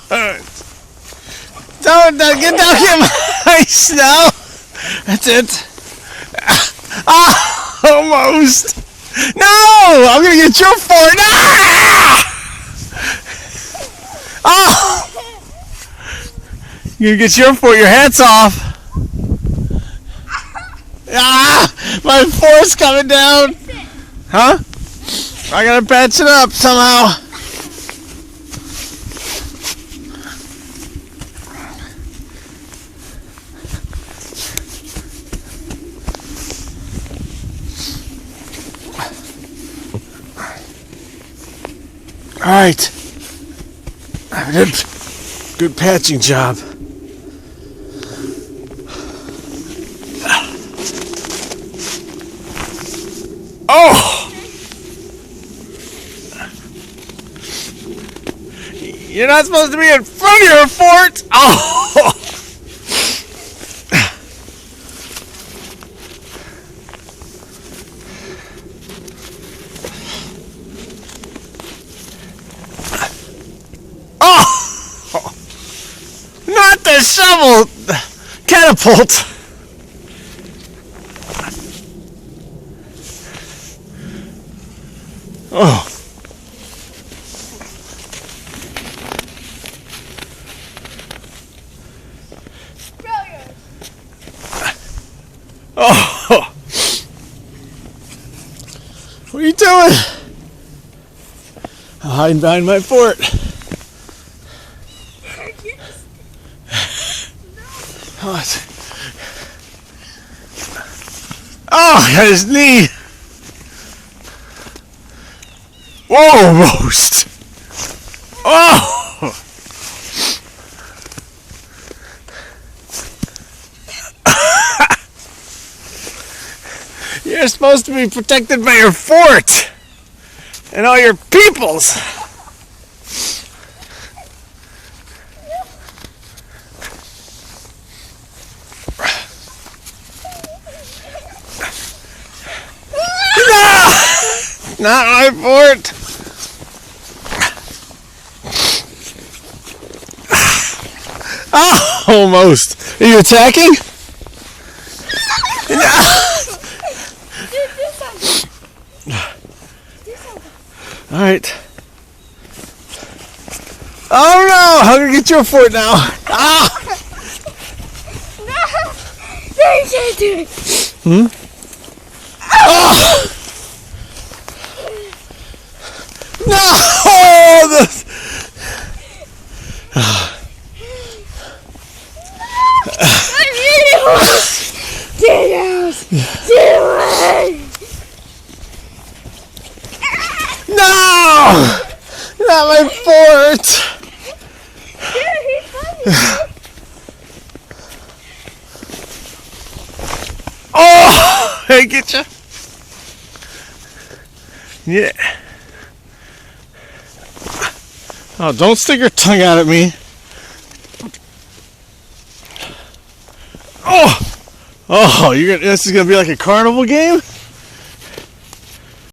Don't get down here, my snow. That's it. Almost. No, I'm gonna get your fort. Oh, you're gonna get your fort. Your hat's off. My fort's coming down. Huh? I gotta patch it up somehow. All right, I did a good patching job. Oh! You're not supposed to be in front of your fort! Oh! Oh! Not the shovel! Catapult! Oh. Brilliant. Oh. What are you doing? I'm hiding behind my fort. Oh, I got his knee. Whoa, roast! Oh! You're supposed to be protected by your fort and all your peoples. No! Not my fort. Oh, almost. Are you attacking? Do something. Do something. All right. Oh no! I'm gonna get your fort now. Ah! No, you can't do it. Hmm? Oh! No! No! Not my fort! Oh! Hey, get you? Yeah. Oh, don't stick your tongue out at me. Oh! Oh, this is gonna be like a carnival game?